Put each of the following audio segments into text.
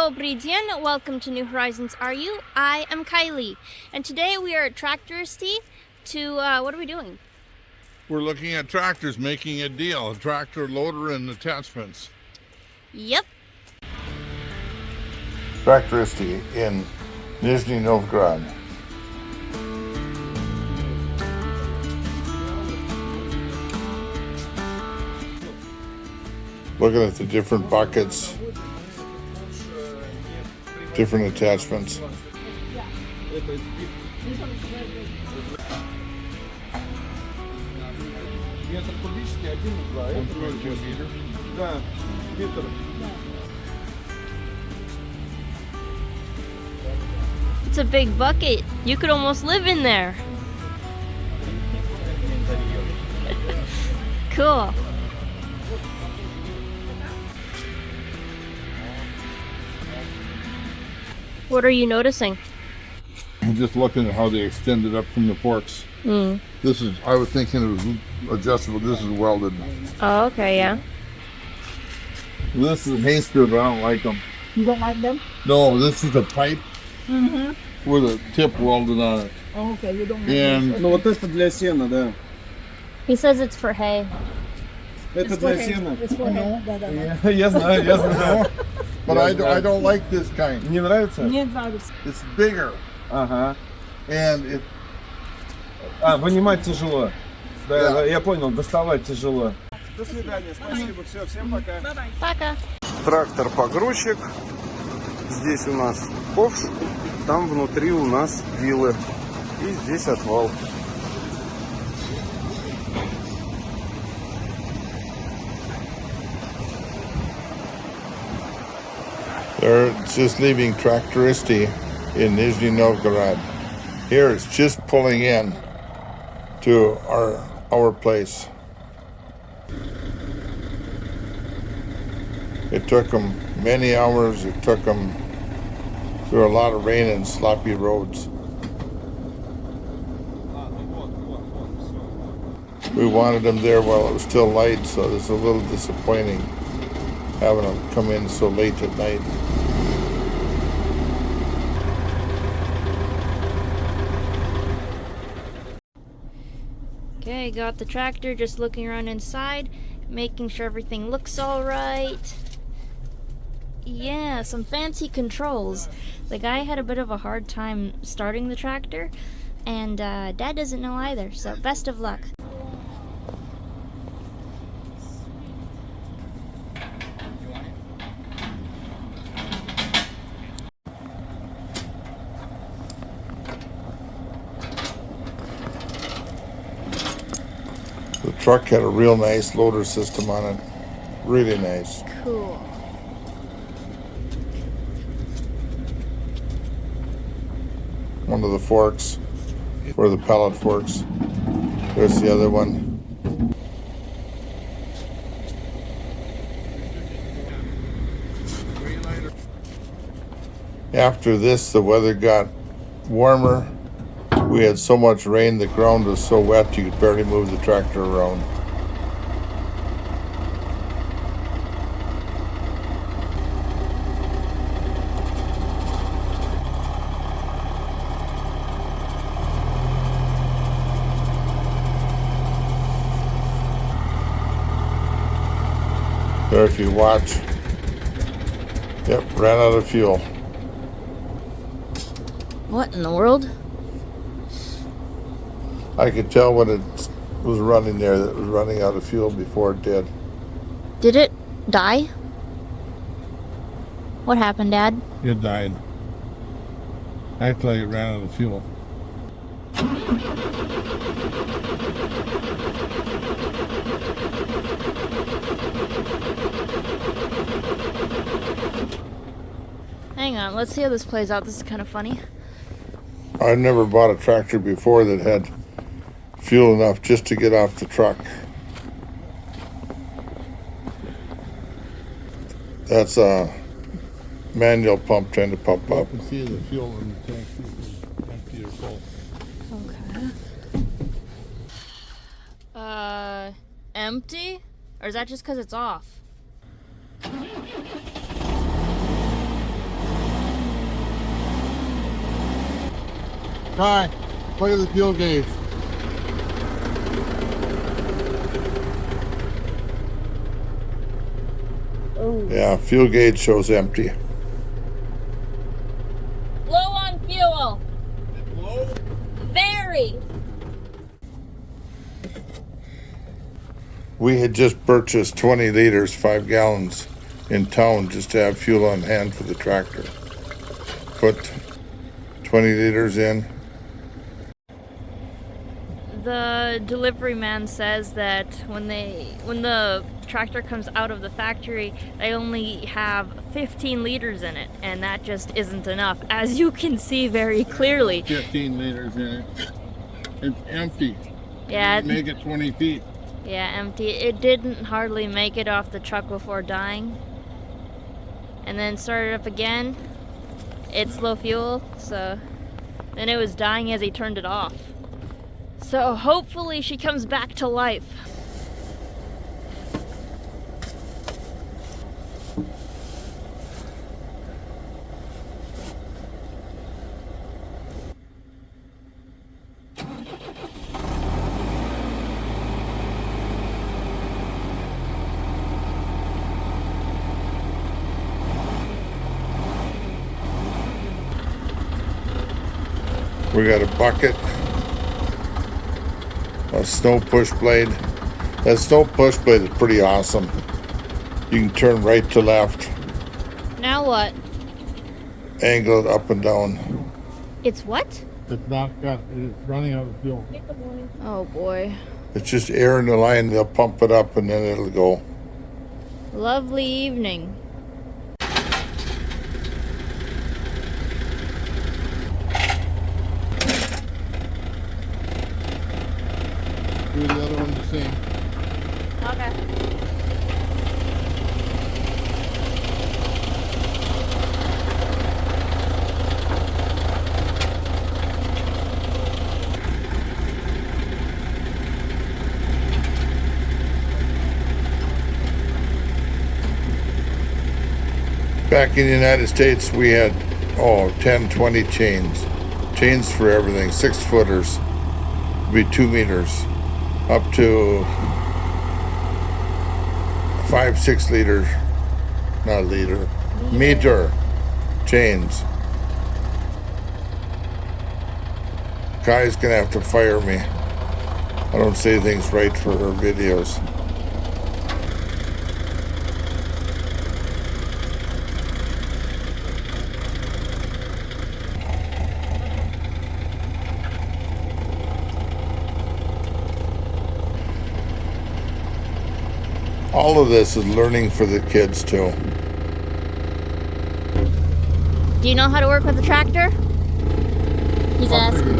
Dobry dien, welcome to New Horizons RU. I am Kylie, and today we are at Tractoristy to, what are we doing? We're looking at tractors, making a deal, tractor, loader, and attachments. Yep. Tractoristy in Nizhny Novgorod. Looking at the different buckets, different attachments. It's a big bucket. You could almost live in there. Cool. What are you noticing? I'm just looking at how they extended up from the forks. This is, I was thinking it was adjustable. This is welded. Oh, okay, yeah. This is Hayster, but I don't like them. You don't like them? No, this is a pipe with a tip welded on it. Oh, okay, you don't like And them. Ну вот это для сена, да. He says it's for hay. Это для сена. It's for him. Да, да, да. Я знаю, я знаю. but I don't like this kind. Не нравится? Мне нравится. It's bigger Ага. and it Вынимать тяжело. Да, Да. да, я понял, доставать тяжело. До свидания, спасибо, все, всем пока. Пока. Трактор-погрузчик. Здесь у нас ковш, там внутри у нас вилы. И здесь отвал. They're just leaving Tractoristy in Nizhny Novgorod. Here it's just pulling in to our place. It took them many hours. It took them through a lot of rain and sloppy roads. We wanted them there while it was still light, so it's a little disappointing having them come in so late at night. Okay, got the tractor, just looking around inside, making sure everything looks all right. Yeah, some fancy controls. The guy had a bit of a hard time starting the tractor, and Dad doesn't know either, so best of luck. The truck had a real nice loader system on it. Really nice. Cool. One of the forks for the pallet forks. There's the other one. After this, the weather got warmer. We had so much rain, the ground was so wet you could barely move the tractor around. There, if you watch, yep, ran out of fuel. What in the world? I could tell when it was running there that it was running out of fuel before it did. Did it die? What happened, Dad? It died. Acted like it ran out of fuel. Hang on, let's see how this plays out. This is kind of funny. I've never bought a tractor before that had fuel enough just to get off the truck. That's a manual pump trying to pump up. You can see the fuel in the tank is empty or full. Okay. Empty? Or is that just because it's off? Kai, look at the fuel gauge. Oh, Yeah, fuel gauge shows empty. Low on fuel. Very. We had just purchased 20 liters, 5 gallons in town just to have fuel on hand for the tractor. Put 20 liters in. The delivery man says that when the tractor comes out of the factory, they only have 15 liters in it, and that just isn't enough, as you can see very clearly. 15 liters in it. It's empty. Yeah, Make it 20 feet. yeah, empty. It didn't hardly make it off the truck before dying. And then started up again. It's low fuel, so then it was dying as he turned it off. So hopefully she comes back to life. We got a bucket, a snow push blade. That snow push blade is pretty awesome. You can turn right to left, Now what? angle it up and down. It's what? It's running out of fuel. Oh boy. It's just air in the line. They'll pump it up and then it'll go. Lovely evening. Do the other one the same. Okay. Back in the United States, we had 10, 20 chains. Chains for everything. 6-footers. Be 2 meters. Up to 5, 6 liters. Not liter. Meter chains. Kai's gonna have to fire me. I don't say things right for her videos. All of this is learning for the kids too. Do you know how to work with the tractor? He's asking.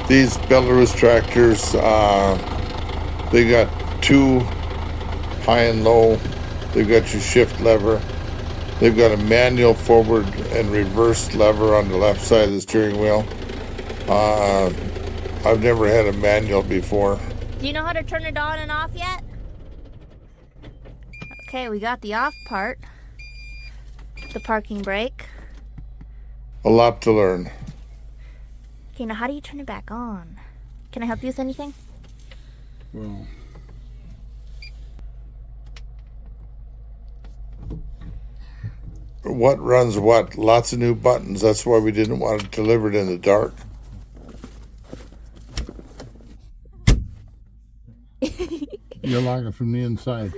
These Belarus tractors, they got 2 high and low. They've got your shift lever. They've got a manual forward and reverse lever on the left side of the steering wheel. I've never had a manual before. Do you know how to turn it on and off yet? Okay, we got the off part. The parking brake. A lot to learn. Okay, now how do you turn it back on? Can I help you with anything? Well, what runs what? Lots of new buttons. That's why we didn't want it delivered in the dark. You're locking from the inside.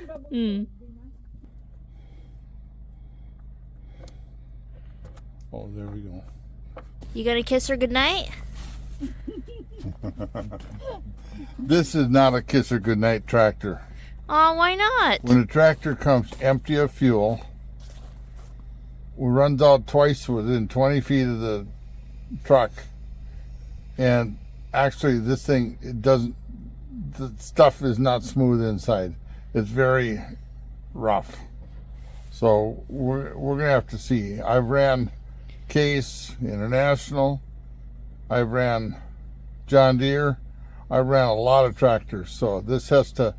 Oh, there we go. You gonna kiss her goodnight? This is not a kiss her goodnight tractor. Oh, why not? When a tractor comes empty of fuel, runs out twice within 20 feet of the truck, and actually this thing, the stuff is not smooth inside. It's very rough. So we're gonna have to see. I've ran Case International, I've ran John Deere, I've ran a lot of tractors, so this has to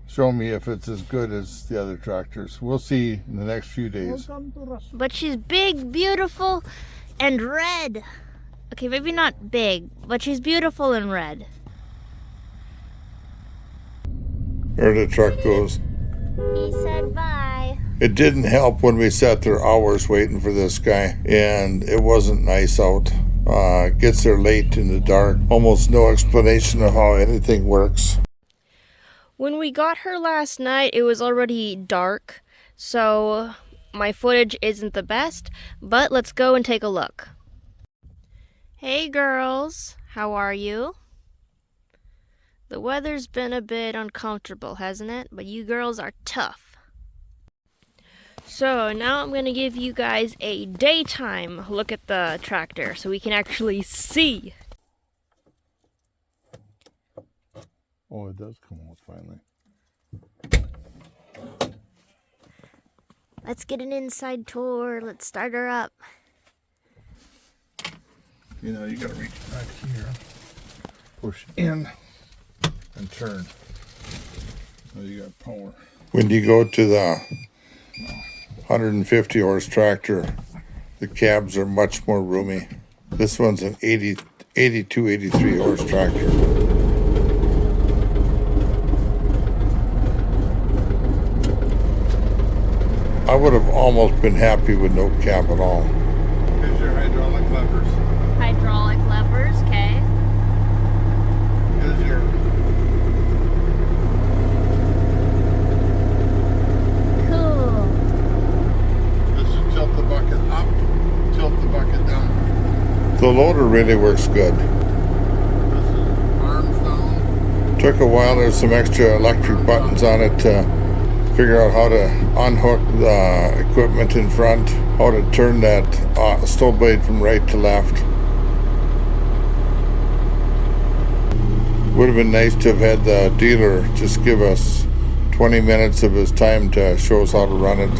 show me if it's as good as the other tractors. We'll see in the next few days. Welcome to Russia. But she's big, beautiful, and red. Okay, maybe not big, but she's beautiful and red. There the truck goes. He said bye. It didn't help when we sat there hours waiting for this guy, and it wasn't nice out. Gets there late in the dark. Almost no explanation of how anything works. When we got her last night, it was already dark, so my footage isn't the best, but let's go and take a look. Hey girls, how are you? The weather's been a bit uncomfortable, hasn't it? But you girls are tough. So now I'm going to give you guys a daytime look at the tractor so we can actually see. Oh, it does come out finally. Let's get an inside tour. Let's start her up. You know, you gotta reach back here, push in, and turn. So you got power. When you go to the 150 horse tractor, the cabs are much more roomy. This one's an 82, 83 horse tractor. I would have almost been happy with no cab at all. Here's your hydraulic levers. Hydraulic levers, okay. Here's your Cool. This is tilt the bucket up, tilt the bucket down. The loader really works good. This is arms down. Took a while. There's some extra electric buttons on it to figure out how to unhook the equipment in front, how to turn that stow blade from right to left. Would have been nice to have had the dealer just give us 20 minutes of his time to show us how to run it.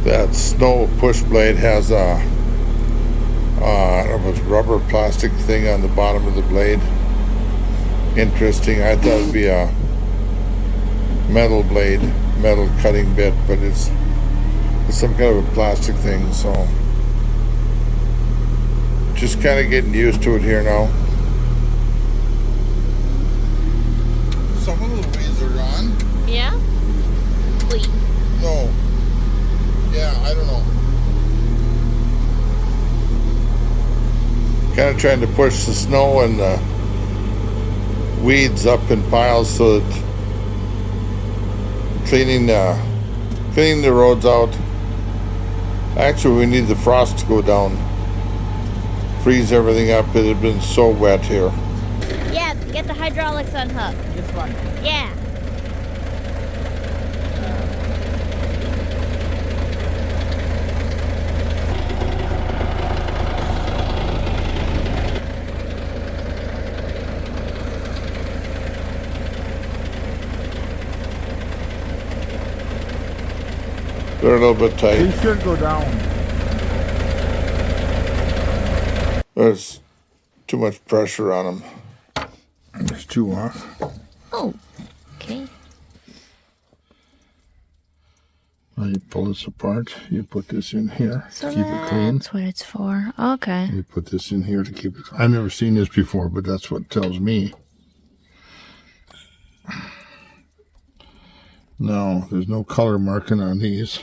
That snow push blade has a rubber plastic thing on the bottom of the blade. Interesting. I thought it'd be a metal blade, metal cutting bit, but it's some kind of a plastic thing. So just kind of getting used to it here now. Some of the weeds are gone. Yeah? Wait. No. Yeah, I don't know. Kind of trying to push the snow and the weeds up in piles so that cleaning the roads out. Actually, we need the frost to go down, freeze everything up. It had been so wet here. Yeah, get the hydraulics unhooked. This one. Yeah. They're a little bit tight. It should go down. There's too much pressure on them. There's two off. Oh, okay. Now you pull this apart. You put this in here So to keep it clean. that's what it's for. Okay. You put this in here to keep it clean. I've never seen this before, but that's what it tells me. No, there's no color marking on these,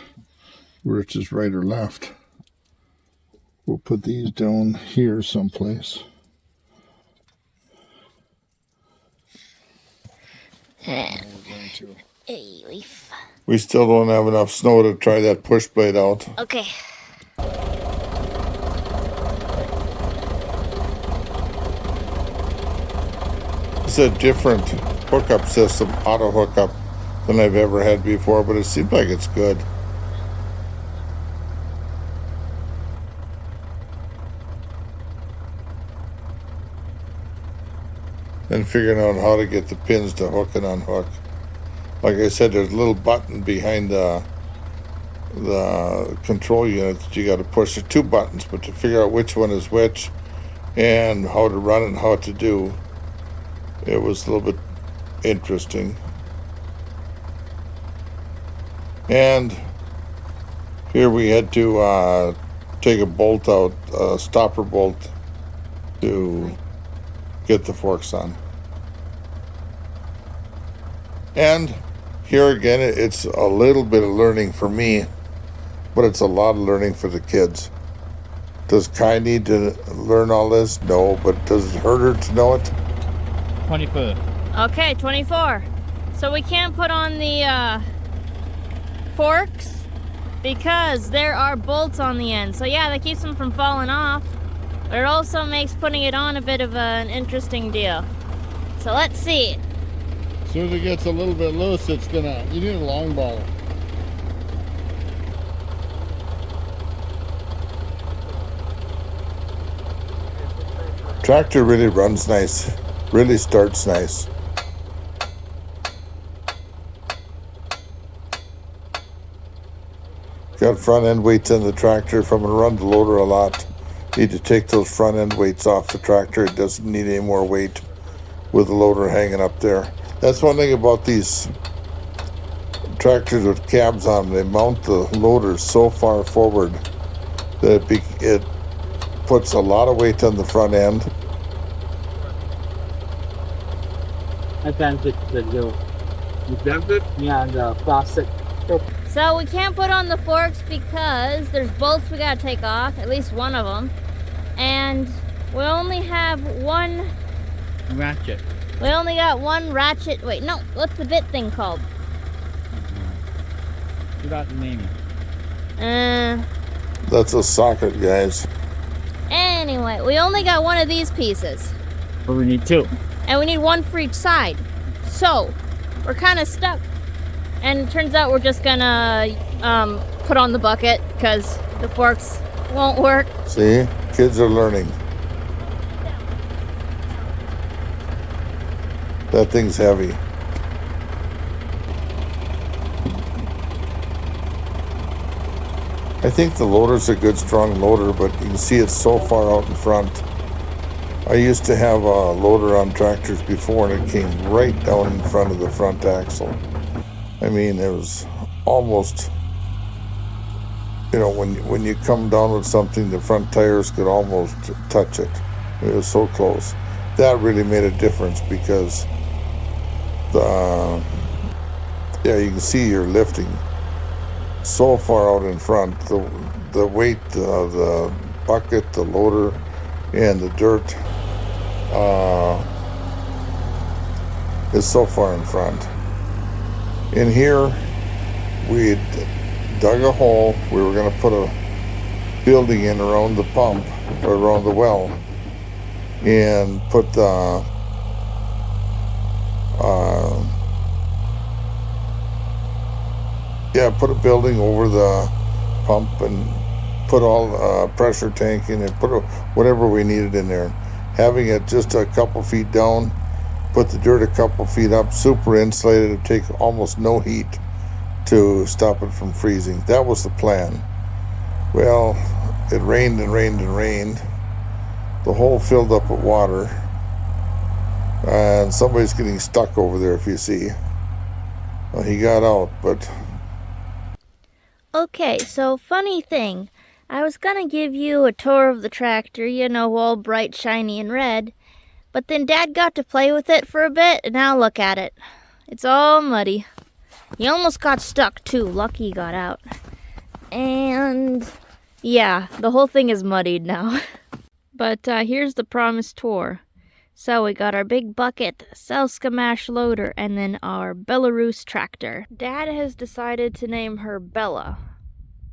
where it's just right or left. We'll put these down here someplace. We still don't have enough snow to try that push blade out. Okay. It's a different hookup system, auto hookup, than I've ever had before, but it seems like it's good. and figuring out how to get the pins to hook and unhook. Like I said, there's a little button behind the control unit that you got to push. There's 2 buttons, but to figure out which one is which and how to run it and how to do, it was a little bit interesting. And here we had to take a bolt out, a stopper bolt, to get the forks on. And here again, it's a little bit of learning for me, but it's a lot of learning for the kids. Does Kai need to learn all this? No, but does it hurt her to know it? 24. Okay, 24. So we can't put on the forks because there are bolts on the end. So yeah, that keeps them from falling off. But it also makes putting it on a bit of an interesting deal. So let's see. As soon as it gets a little bit loose, it's gonna, you need a long ball. Tractor really runs nice, really starts nice. Got front end weights in the tractor. If I'm gonna run the loader a lot, need to take those front end weights off the tractor. It doesn't need any more weight with the loader hanging up there. That's one thing about these tractors with cabs on them. They mount the loaders so far forward that it puts a lot of weight on the front end. I can fix the deal. You bent it? Yeah, the plastic. So we can't put on the forks because there's bolts we gotta take off, at least one of them. And we only have one, Ratchet. we only got one ratchet. Wait, no, what's the bit thing called? Forgot the name. That's a socket, guys. Anyway, we only got one of these pieces. But we need 2. And we need one for each side. So, we're kind of stuck. And it turns out we're just gonna put on the bucket because the forks won't work. See, kids are learning. That thing's heavy. I think the loader's a good strong loader, but you can see it's so far out in front. I used to have a loader on tractors before and it came right down in front of the front axle. I mean, it was almost, you know, when you come down with something, the front tires could almost touch it. It was so close. That really made a difference because yeah, you can see you're lifting so far out in front. The weight of the bucket, the loader, and the dirt is so far in front. In here, we had dug a hole. We were going to put a building in around the pump, or around the well, and put the put a building over the pump and put all pressure tank in and put whatever we needed in there. Having it just a couple feet down, put the dirt a couple feet up, super insulated, it'd take almost no heat to stop it from freezing. That was the plan. Well, it rained and rained and rained. The hole filled up with water, and somebody's getting stuck over there, if you see. Well, he got out, but... Okay, so funny thing. I was gonna give you a tour of the tractor, you know, all bright, shiny, and red. But then Dad got to play with it for a bit, and now look at it. It's all muddy. He almost got stuck, too. Lucky he got out. And... yeah, the whole thing is muddied now. But here's the promised tour. So we got our big bucket, Selskamash loader, and then our Belarus tractor. Dad has decided to name her Bella.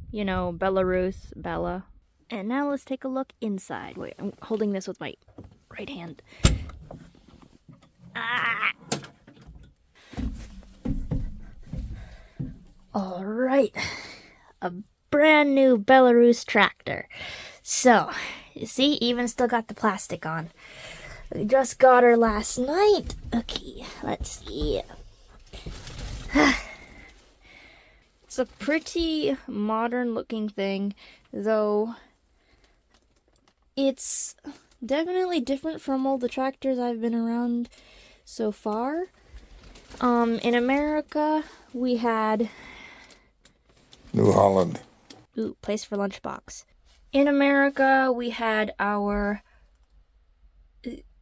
You know, Belarus, Bella. And now let's take a look inside. Wait, I'm holding this with my right hand. Ah! All right, a brand new Belarus tractor. So, you see, even still got the plastic on. We just got her last night. Okay, let's see. It's a pretty modern looking thing, though it's definitely different from all the tractors I've been around so far. In America, we had... New Holland. Ooh, place for lunchbox. In America, we had our...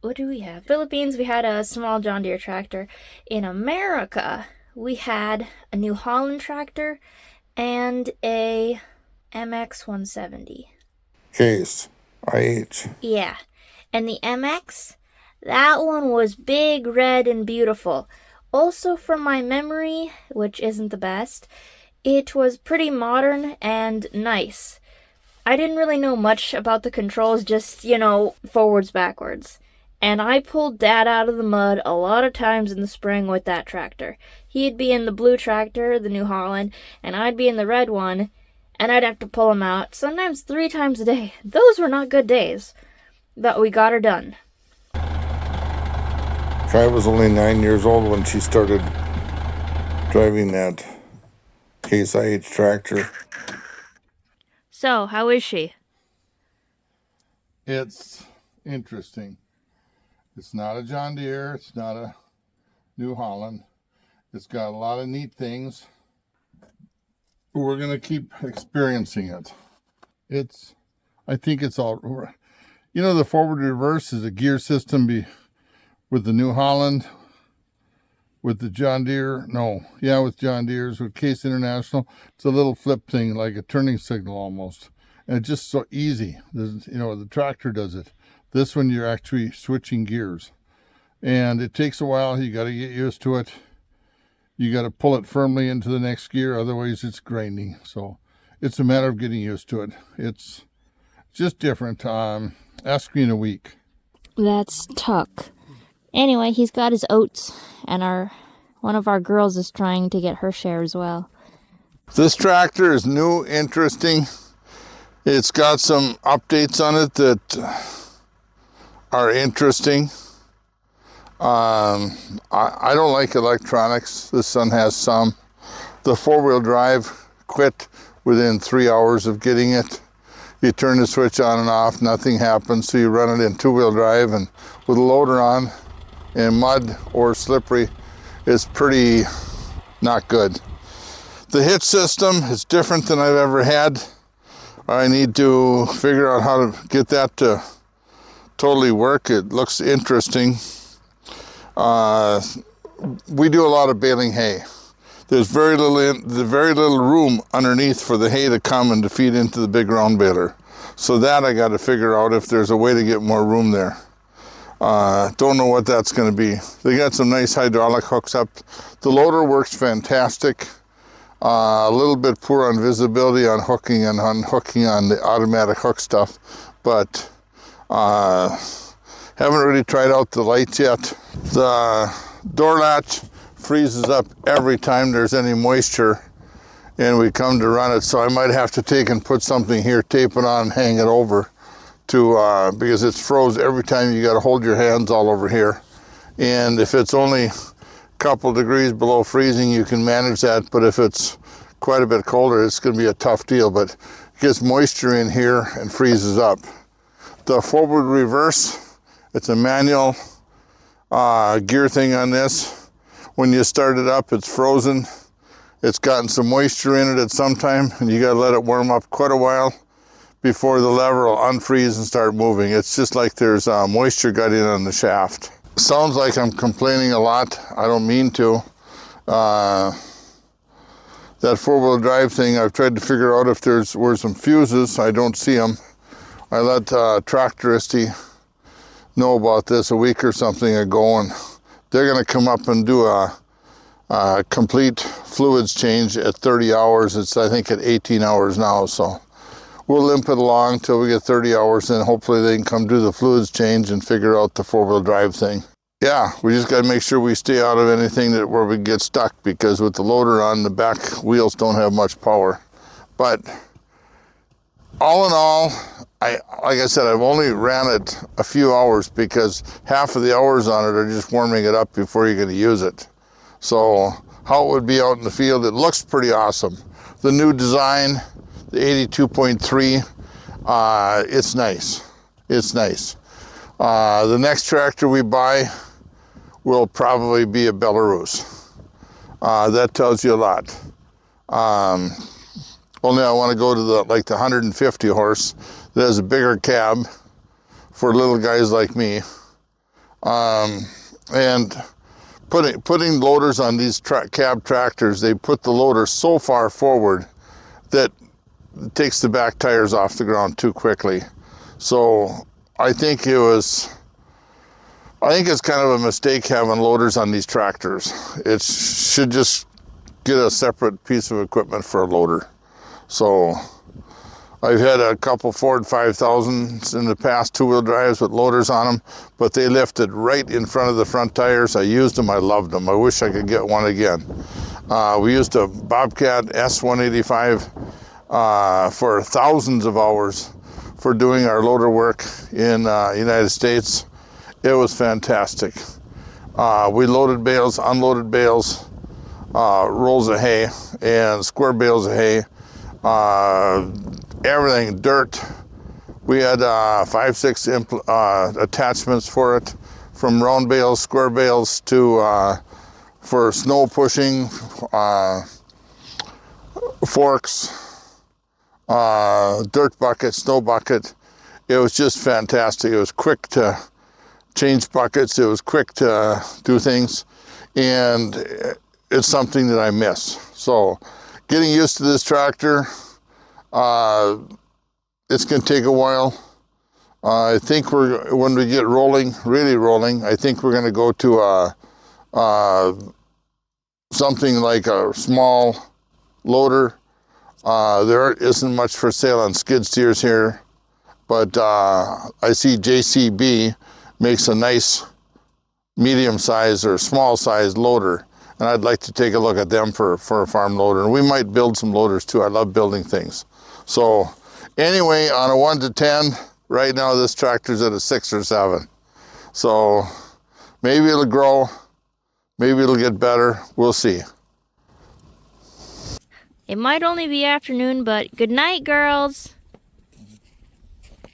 What do we have? Philippines, we had a small John Deere tractor. In America, we had a New Holland tractor and a MX 170. Case. IH. Yeah. And the MX, that one was big, red, and beautiful. Also, from my memory, which isn't the best, it was pretty modern and nice. I didn't really know much about the controls, just, forwards, backwards. And I pulled Dad out of the mud a lot of times in the spring with that tractor. He'd be in the blue tractor, the New Holland, and I'd be in the red one, and I'd have to pull him out, sometimes 3 times a day. Those were not good days. But we got her done. Kai was only 9 years old when she started driving that Case IH tractor. So, how is she? It's interesting. It's not a John Deere. It's not a New Holland. It's got a lot of neat things. We're going to keep experiencing it. I think it's all... the forward reverse is a gear system with the New Holland, with the John Deere. With John Deere's, with Case International. It's a little flip thing, like a turning signal almost. And it's just so easy. The tractor does it. This one, you're actually switching gears. And it takes a while. You got to get used to it. You got to pull it firmly into the next gear. Otherwise, it's grinding. So it's a matter of getting used to it. It's just different. Ask me in a week. That's Tuck. Anyway, he's got his oats, and one of our girls is trying to get her share as well. This tractor is new, interesting. It's got some updates on it that are interesting. I don't like electronics. This one has some. The 4-wheel drive quit within 3 hours of getting it. You turn the switch on and off, nothing happens. So you run it in 2-wheel drive, and with a loader on in mud or slippery, it's pretty not good. The hitch system is different than I've ever had. I need to figure out how to get that to totally work. It looks interesting. We do a lot of baling hay. There's very little room underneath for the hay to come and to feed into the big round baler. So that I got to figure out if there's a way to get more room there. Don't know what that's going to be. They got some nice hydraulic hooks up. The loader works fantastic. A little bit poor on visibility on hooking and unhooking on the automatic hook stuff, but haven't really tried out the lights yet. The door latch freezes up every time there's any moisture and we come to run it, so I might have to take and put something here, tape it on and hang it over to because it's froze every time. You got to hold your hands all over here, and if it's only a couple degrees below freezing, you can manage that, but if it's quite a bit colder, it's going to be a tough deal. But it gets moisture in here and freezes up. The forward reverse, it's a manual gear thing on this. When you start it up, it's frozen. It's gotten some moisture in it at some time, and you got to let it warm up quite a while before the lever will unfreeze and start moving. It's just like there's moisture got in on the shaft. Sounds like I'm complaining a lot. I don't mean to. That 4-wheel drive thing, I've tried to figure out if were some fuses. I don't see them. I let Tractoristy know about this a week or something ago, and they're going to come up and do a complete fluids change at 30 hours. It's, I think, at 18 hours now, so we'll limp it along till we get 30 hours, and hopefully they can come do the fluids change and figure out the 4-wheel drive thing. Yeah, we just got to make sure we stay out of anything where we get stuck, because with the loader on, the back wheels don't have much power. But all in all, like I said, I've only ran it a few hours because half of the hours on it are just warming it up before you're going to use it. So how it would be out in the field, it looks pretty awesome. The new design, the 82.3, it's nice. It's nice. The next tractor we buy will probably be a Belarus. That tells you a lot. Only I want to go to the 150 horse that has a bigger cab for little guys like me. And putting loaders on these cab tractors, they put the loader so far forward that it takes the back tires off the ground too quickly. So I think it's kind of a mistake having loaders on these tractors. It should just get a separate piece of equipment for a loader. So I've had a couple Ford 5000s in the past, two-wheel drives with loaders on them, but they lifted right in front of the front tires. I used them, I loved them. I wish I could get one again. We used a Bobcat S185 for thousands of hours for doing our loader work in United States. It was fantastic. We loaded bales, unloaded bales, rolls of hay, and square bales of hay. Everything, dirt. We had 5-6 attachments for it, from round bales, square bales, to for snow pushing, forks, dirt bucket, snow bucket. It was just fantastic. It was quick to change buckets. It was quick to do things, and it's something that I miss. So getting used to this tractor, it's going to take a while. I think when we get rolling, really rolling, I think we're going to go to something like a small loader. There isn't much for sale on skid steers here, but I see JCB makes a nice medium size or small size loader, and I'd like to take a look at them for a farm loader. And we might build some loaders too. I love building things. So anyway, on a 1 to 10, right now this tractor's at a 6 or 7. So maybe it'll grow, maybe it'll get better. We'll see. It might only be afternoon, but good night, girls.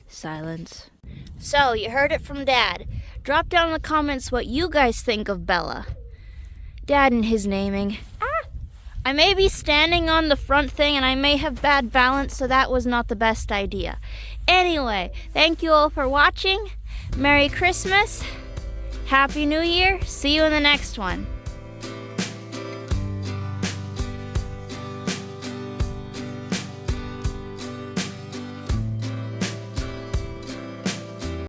Silence. So, you heard it from Dad. Drop down in the comments what you guys think of Bella. Dad and his naming. I may be standing on the front thing and I may have bad balance, so that was not the best idea. Anyway, thank you all for watching. Merry Christmas. Happy New Year. See you in the next one.